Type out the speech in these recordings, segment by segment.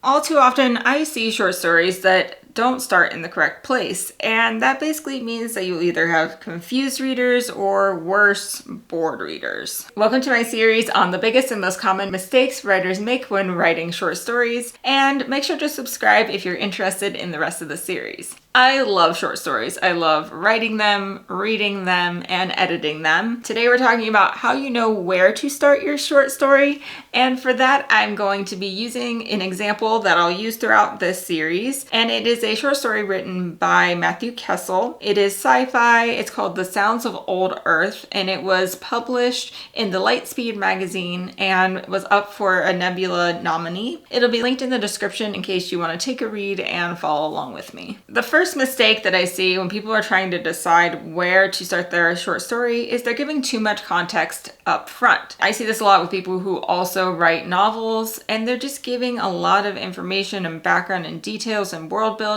All too often, I see short stories that don't start in the correct place, and that basically means that you'll either have confused readers or worse, bored readers. Welcome to my series on the biggest and most common mistakes writers make when writing short stories, and make sure to subscribe if you're interested in the rest of the series. I love short stories. I love writing them, reading them, and editing them. Today we're talking about how you know where to start your short story, and for that I'm going to be using an example that I'll use throughout this series, and it is a short story written by Matthew Kessel. It is sci-fi. It's called The Sounds of Old Earth, and it was published in the Lightspeed magazine and was up for a Nebula nominee. It'll be linked in the description in case you want to take a read and follow along with me. The first mistake that I see when people are trying to decide where to start their short story is they're giving too much context up front. I see this a lot with people who also write novels, and they're just giving a lot of information and background and details and world building.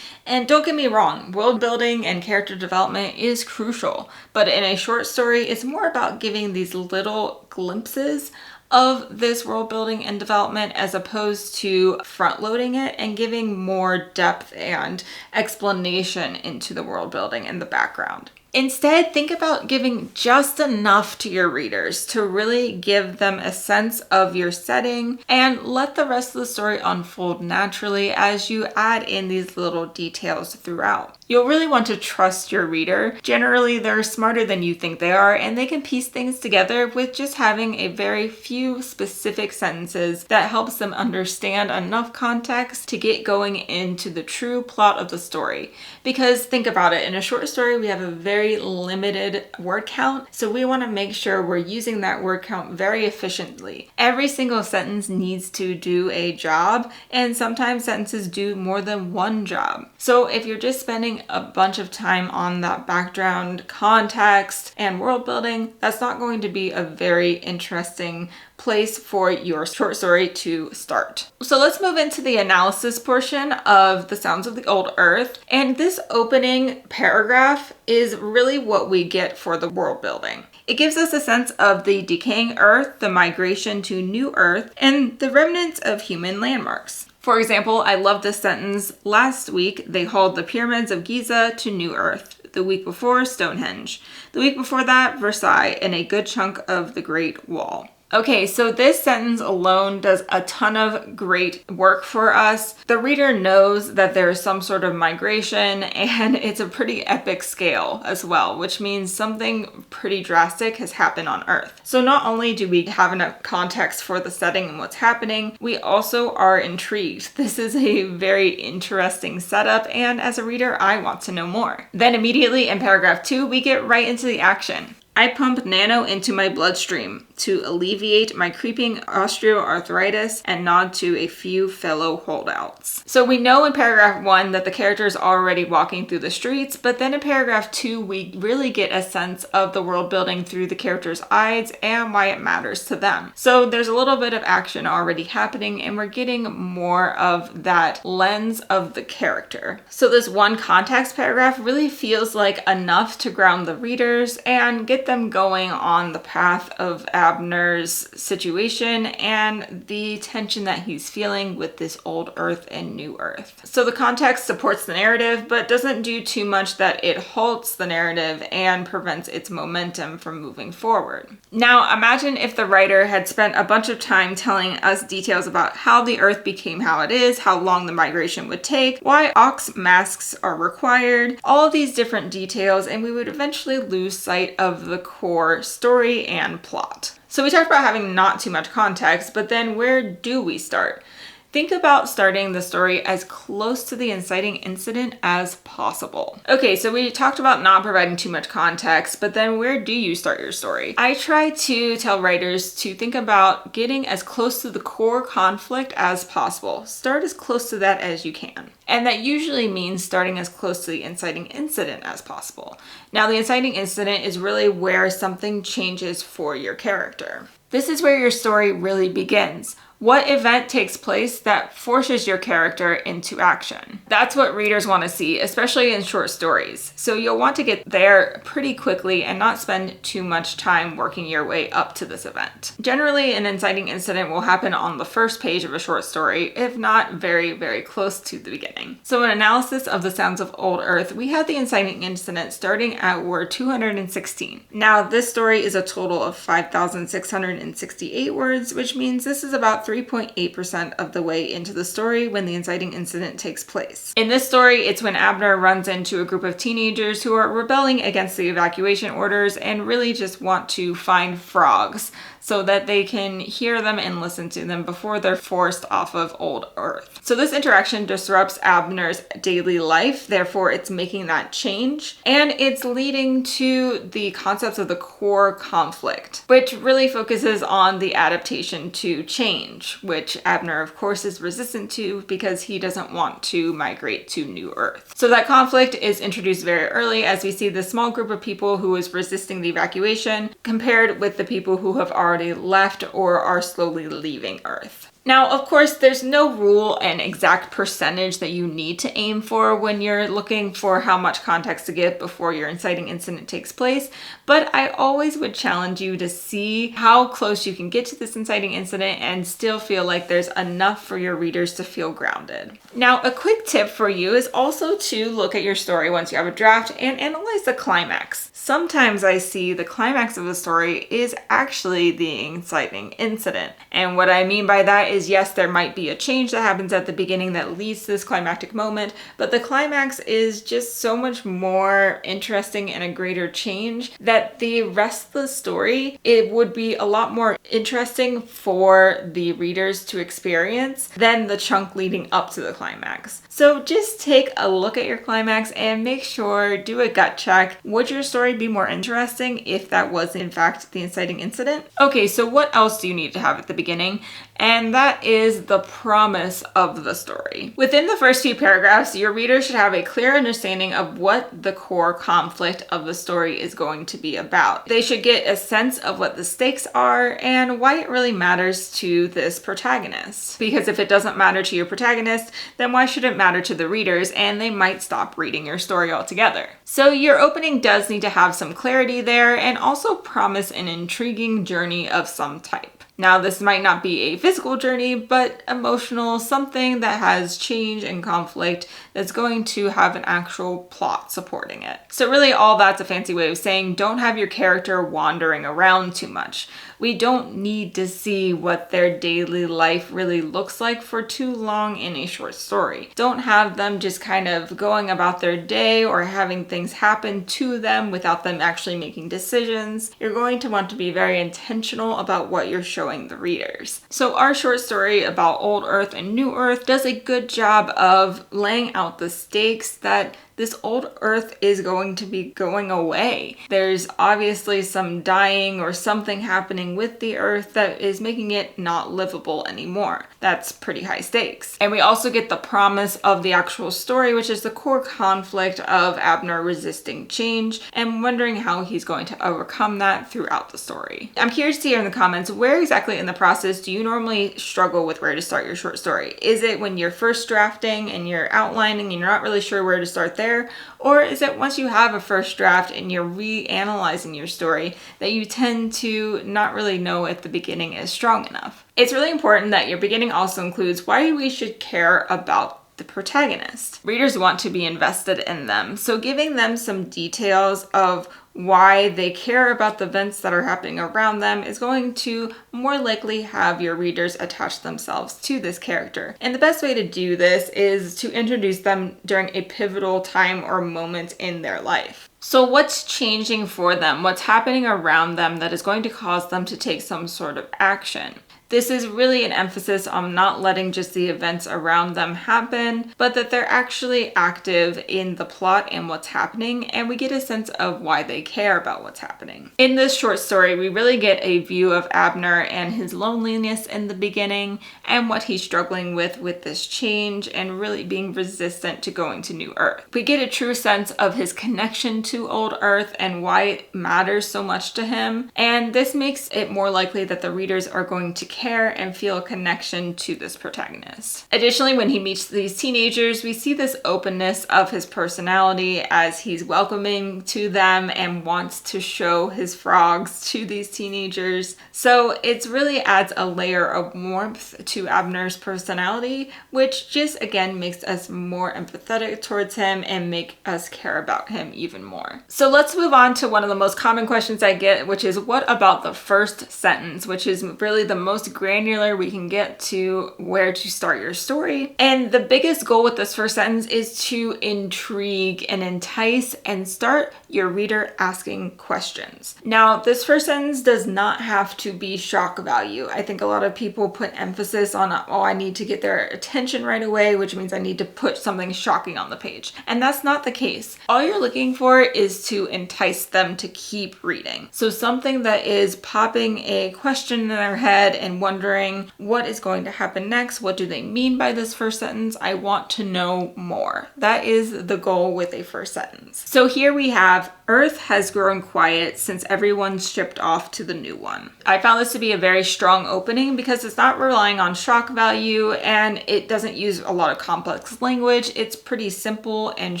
And don't get me wrong, world building and character development is crucial, but in a short story, it's more about giving these little glimpses of this world building and development as opposed to front loading it and giving more depth and explanation into the world building and the background. Instead, think about giving just enough to your readers to really give them a sense of your setting and let the rest of the story unfold naturally as you add in these little details throughout. You'll really want to trust your reader. Generally, they're smarter than you think they are, and they can piece things together with just having a very few specific sentences that helps them understand enough context to get going into the true plot of the story. Because think about it, in a short story, we have a very limited word count, so we want to make sure we're using that word count very efficiently. Every single sentence needs to do a job, and sometimes sentences do more than one job. So if you're just spending a bunch of time on that background, context, and world building, that's not going to be a very interesting place for your short story to start. So let's move into the analysis portion of The Sounds of the Old Earth. And this opening paragraph is really what we get for the world building. It gives us a sense of the decaying Earth, the migration to new Earth, and the remnants of human landmarks. For example, I love this sentence. Last week, they hauled the pyramids of Giza to New Earth. The week before, Stonehenge. The week before that, Versailles, and a good chunk of the Great Wall. Okay, so this sentence alone does a ton of great work for us. The reader knows that there is some sort of migration, and it's a pretty epic scale as well, which means something pretty drastic has happened on Earth. So not only do we have enough context for the setting and what's happening, we also are intrigued. This is a very interesting setup, and as a reader, I want to know more. Then immediately in paragraph 2, we get right into the action. I pump nano into my bloodstream to alleviate my creeping osteoarthritis and nod to a few fellow holdouts. So we know in paragraph 1 that the character is already walking through the streets, but then in paragraph 2, we really get a sense of the world building through the character's eyes and why it matters to them. So there's a little bit of action already happening, and we're getting more of that lens of the character. So this one context paragraph really feels like enough to ground the readers and get them going on the path of Abner's situation and the tension that he's feeling with this old Earth and new Earth. So the context supports the narrative, but doesn't do too much that it halts the narrative and prevents its momentum from moving forward. Now, imagine if the writer had spent a bunch of time telling us details about how the Earth became how it is, how long the migration would take, why ox masks are required, all of these different details, and we would eventually lose sight of the core story and plot. So we talked about having not too much context, but then where do we start? Think about starting the story as close to the inciting incident as possible. Okay, so we talked about not providing too much context, but then where do you start your story? I try to tell writers to think about getting as close to the core conflict as possible. Start as close to that as you can. And that usually means starting as close to the inciting incident as possible. Now, the inciting incident is really where something changes for your character. This is where your story really begins. What event takes place that forces your character into action? That's what readers want to see, especially in short stories. So you'll want to get there pretty quickly and not spend too much time working your way up to this event. Generally, an inciting incident will happen on the first page of a short story, if not very, very close to the beginning. So in analysis of the Sounds of Old Earth, we have the inciting incident starting at word 216. Now, this story is a total of 5,668 words, which means this is about 3.8% of the way into the story when the inciting incident takes place. In this story, it's when Abner runs into a group of teenagers who are rebelling against the evacuation orders and really just want to find frogs so that they can hear them and listen to them before they're forced off of Old Earth. So this interaction disrupts Abner's daily life, therefore it's making that change, and it's leading to the concepts of the core conflict, which really focuses on the adaptation to change, which Abner of course is resistant to because he doesn't want to migrate to New Earth. So that conflict is introduced very early as we see the small group of people who is resisting the evacuation compared with the people who have already left or are slowly leaving Earth. Now, of course, there's no rule and exact percentage that you need to aim for when you're looking for how much context to give before your inciting incident takes place, but I always would challenge you to see how close you can get to this inciting incident and still feel like there's enough for your readers to feel grounded. Now, a quick tip for you is also to look at your story once you have a draft and analyze the climax. Sometimes I see the climax of the story is actually the inciting incident, and what I mean by that is yes, there might be a change that happens at the beginning that leads to this climactic moment, but the climax is just so much more interesting and a greater change that the rest of the story, it would be a lot more interesting for the readers to experience than the chunk leading up to the climax. So just take a look at your climax and make sure, do a gut check. Would your story be more interesting if that was in fact the inciting incident? Okay, so what else do you need to have at the beginning? And that is the promise of the story. Within the first few paragraphs, your reader should have a clear understanding of what the core conflict of the story is going to be about. They should get a sense of what the stakes are and why it really matters to this protagonist. Because if it doesn't matter to your protagonist, then why should it matter to the readers, and they might stop reading your story altogether. So your opening does need to have some clarity there and also promise an intriguing journey of some type. Now, this might not be a physical journey, but emotional, something that has change and conflict that's going to have an actual plot supporting it. So really all that's a fancy way of saying don't have your character wandering around too much. We don't need to see what their daily life really looks like for too long in a short story. Don't have them just kind of going about their day or having things happen to them without them actually making decisions. You're going to want to be very intentional about what you're showing the readers. So our short story about Old Earth and New Earth does a good job of laying out the stakes that this old Earth is going to be going away. There's obviously some dying or something happening with the Earth that is making it not livable anymore. That's pretty high stakes. And we also get the promise of the actual story, which is the core conflict of Abner resisting change and wondering how he's going to overcome that throughout the story. I'm curious to hear in the comments, where exactly in the process do you normally struggle with where to start your short story? Is it when you're first drafting and you're outlining and you're not really sure where to start there? Or is it once you have a first draft and you're reanalyzing your story that you tend to not really know if the beginning is strong enough? It's really important that your beginning also includes why we should care about the protagonist. Readers want to be invested in them, so giving them some details of why they care about the events that are happening around them is going to more likely have your readers attach themselves to this character. And the best way to do this is to introduce them during a pivotal time or moment in their life. So what's changing for them? What's happening around them that is going to cause them to take some sort of action? This is really an emphasis on not letting just the events around them happen, but that they're actually active in the plot and what's happening, and we get a sense of why they care about what's happening. In this short story, we really get a view of Abner and his loneliness in the beginning and what he's struggling with this change and really being resistant to going to New Earth. We get a true sense of his connection to Old Earth and why it matters so much to him, and this makes it more likely that the readers are going to care care and feel a connection to this protagonist. Additionally, when he meets these teenagers, we see this openness of his personality as he's welcoming to them and wants to show his frogs to these teenagers. So it really adds a layer of warmth to Abner's personality, which just again makes us more empathetic towards him and make us care about him even more. So let's move on to one of the most common questions I get, which is what about the first sentence, which is really the most granular we can get to where to start your story. And the biggest goal with this first sentence is to intrigue and entice and start your reader asking questions. Now, this first sentence does not have to be shock value. I think a lot of people put emphasis on, oh, I need to get their attention right away, which means I need to put something shocking on the page. And that's not the case. All you're looking for is to entice them to keep reading. So something that is popping a question in their head and wondering what is going to happen next. What do they mean by this first sentence? I want to know more. That is the goal with a first sentence. So here we have, Earth has grown quiet since everyone's shipped off to the new one. I found this to be a very strong opening because it's not relying on shock value and it doesn't use a lot of complex language. It's pretty simple and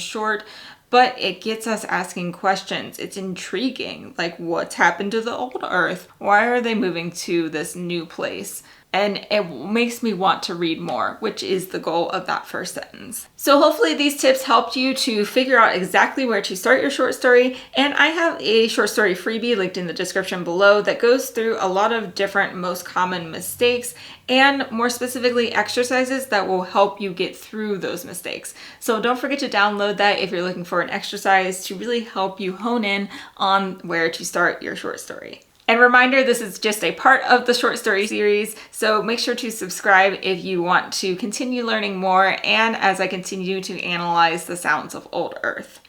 short, but it gets us asking questions. It's intriguing, like what's happened to the old Earth? Why are they moving to this new place? And it makes me want to read more, which is the goal of that first sentence. So hopefully these tips helped you to figure out exactly where to start your short story. And I have a short story freebie linked in the description below that goes through a lot of different most common mistakes and more specifically exercises that will help you get through those mistakes. So don't forget to download that if you're looking for an exercise to really help you hone in on where to start your short story. And reminder, this is just a part of the short story series, so make sure to subscribe if you want to continue learning more and as I continue to analyze the sounds of Old Earth.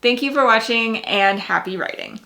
Thank you for watching and happy writing.